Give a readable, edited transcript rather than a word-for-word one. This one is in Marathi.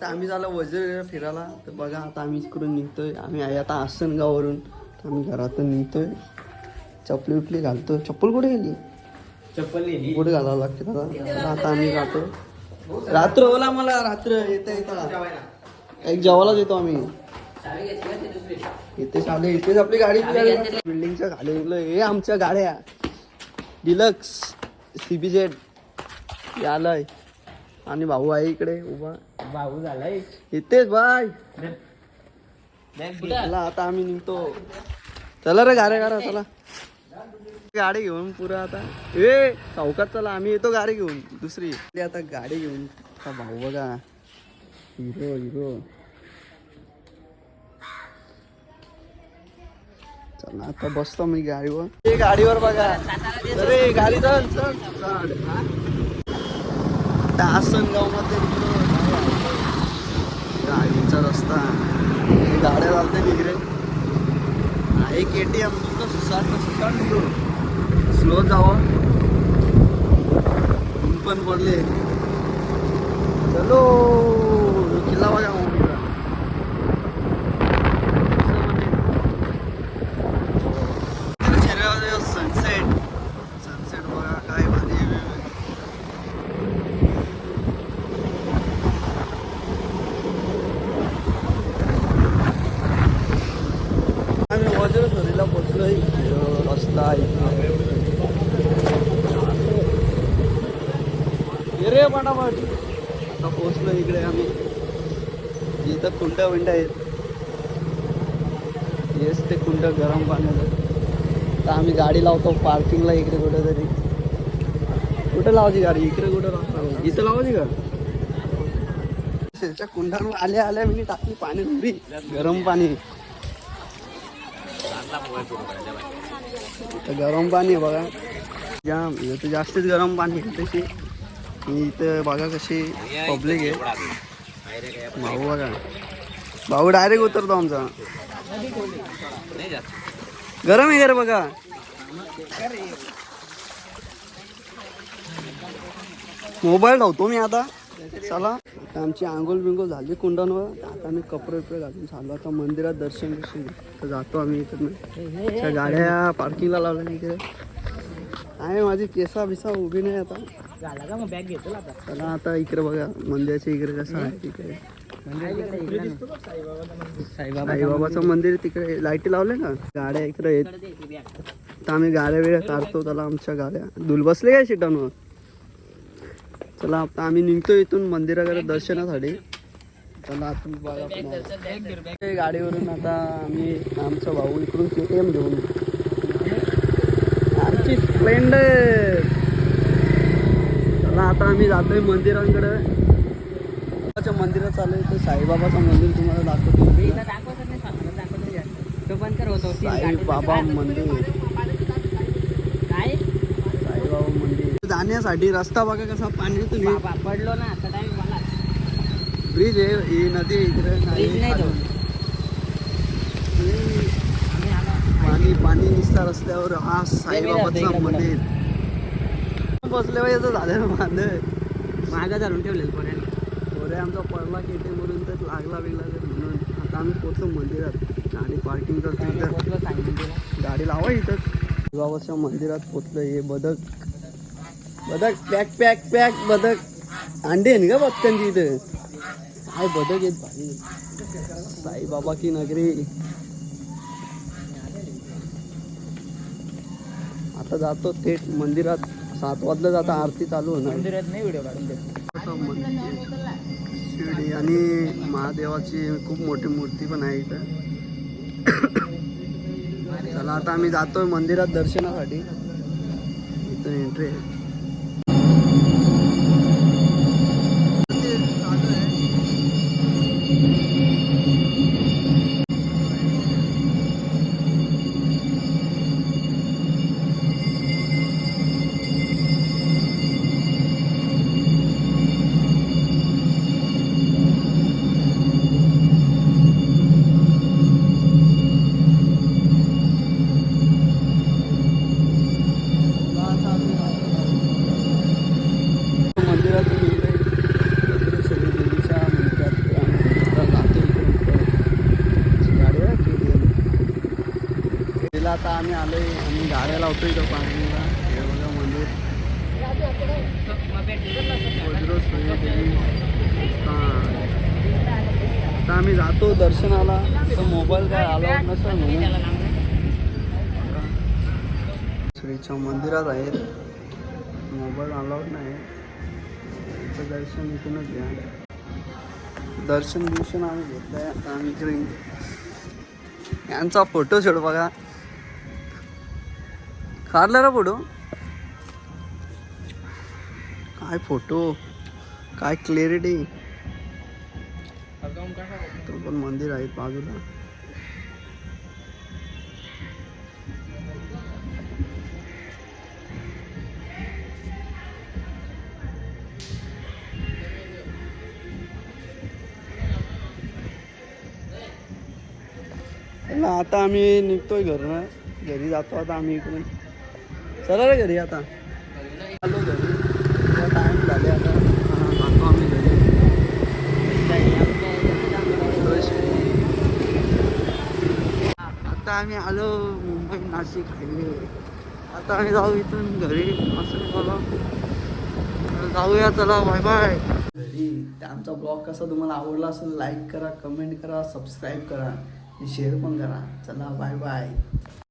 आता आम्ही झालो वजीर फिरायला. तर बघा आता आम्ही इकडून निघतोय. आम्ही आहे आता आसनगाववरून. आम्ही घरातून निघतोय. चपली उठली घालतो. चप्पल कुठे गेली? चप्पल नेली कुठे घालावं लागते दादा. आता आम्ही जातो. रात्र होला मला रात्र येता एक जेवायलाच येतो आम्ही. इथे शाले इथेच आपली गाडी बिल्डिंगच्या खाली हे आमच्या गाड्या डिलक्स CBZ आलाय आणि भाऊ आहे इकडे उभा. भाऊ झालाय इथेच बाय. चला आता आम्ही निघतो. चला रे गाड्या करा चला. गाडी घेऊन पुरा आता चौकात चला. आम्ही येतो गाडी घेऊन दुसरी. आता गाडी घेऊन भाऊ बघा हिरो हिरो. चला आता बसतो मी गाडीवर. ते गाडीवर बघा. अरे गाडी चल चल. आसनगाव मध्ये गाडीचा रस्ता. गाड्या चालते इकडे. एक ATM तुमचं सुसाट स्लो जावं. ऊन पण पडले. चलो किल्ला बघा. सनसेट बघा काय भारी. आम्ही वज्रसरीला पोचलोय. रस्ता रे पटापट. आता पोचलो इकडे आम्ही. इथं कुंड विंड आहेत. येस ते कुंड गरम पाण्याचं. तर आम्ही गाडी लावतो पार्किंगला इकडे कुठेतरी. कुठे लावायची गाडी? इकडे कुठे लावतो? इथं लावायची का? त्याच्या कुंडावर आल्या मी टाकली पाणी उभी. गरम पाणी. गरम पाणी बघा जाम. इथं जास्तीच गरम पाणी तशी. इथं बघा कशी पब्लिक आहे. भाऊ बघा. भाऊ डायरेक्ट उतरतो आमचा. गरम आहे रे बघा. मोबाईल धावतो मी आता. चला आमची आंघोळ बिंगोळ झाली कुंडांवर. आता आम्ही कपडे बिपडे घालून चाललो आता मंदिरात दर्शन तर जातो आम्ही. इकडनं गाड्या पार्किंगला लावल्या इकडे. आहे माझी केसा बिसा उभी नाही आता. बॅग घेतो आता. चला आता इकडे बघा मंदिराच्या इकडे कसं आहे. तिकडे साईबाबाचं मंदिर तिकडे. लाईटी लावले का? गाड्या इकडे आहेत. तर आम्ही गाड्या वेळा काढतो. त्याला आमच्या गाड्या धुल बसले काय सीटांवर. चला आता आम्ही निघतो इथून मंदिराकडे दर्शनासाठी. चला आता गाडीवरून आता आम्ही आमचा भाऊ इकडून KTM घेऊन आमची स्प्लेंडर. चला आता आम्ही जातोय मंदिरांकडे. मंदिरात चालू आहे. साईबाबाचं मंदिर तुम्हाला दाखवतो. साईबाबा मंदिर. साईबाबा मंदिर जाण्यासाठी रस्ता बघा कसा पाण्यातून पडलो ना आता. ब्रिज आहे. ही नदी इकडे पाणी निसता रस्त्यावर. हा साईबाबाचं मंदिर. बसले पाहिजे झालं बांधलं. मागं धरून ठेवलेलं पण थोडे आमचा पडला KTM वरून तर लागला म्हणून. आता आम्ही पोचतो मंदिरात. गाडी पार्किंग करतो. गाडी लावा इथं. बाबाच्या मंदिरात पोचलं. हे बदक पॅक बदक. अंडे आहे का बदकांची इथं? काय बदक आहेत भारी. साईबाबा की नगरी. आता जातो थेट मंदिरात. 7 वाजता जाता आरती चालू होणार. मंदिरात नाही व्हिडिओ काढून देत. शिर्डी आणि महादेवाची खूप मोठी मूर्ती पण आहे इथं. चला आता आम्ही जातोय मंदिरात दर्शनासाठी. इथून एंट्री आहे. आता आम्ही आलोय आम्ही गाड्या लावतोय इथं पाणीला. हे बघा मंदिर वज्र सूर्यदेवी. हां आता आम्ही जातो दर्शनाला. तर मोबाईल काय अलाउड नसेल म्हणून श्रीच्या मंदिरात आहेत. मोबाईल अलाउड नाही. तर दर्शन इथूनच घ्या. दर्शन दिवशी आम्ही घेतलंय. आता आम्ही इकडे यांचा फोटो शूट बघा. काढला ना फोटो. काय फोटो काय क्लॅरिटी. तो पण मंदिर आहे बाजूला. आता आम्ही निघतोय घरून. घरी जातो आता आम्ही इकडून. चला रे घरी आता. आलो घरी. टाइम झाले आता. जातो आम्ही घरी. आता आम्ही आलो मुंबई नाशिक हायवे. आता आम्ही जाऊ इथून घरी. असं बोला जाऊया. चला बाय बाय. घरी आमचा ब्लॉग कसा तुम्हाला आवडला असेल लाईक करा, कमेंट करा, सबस्क्राईब करा, शेअर पण करा. चला बाय बाय.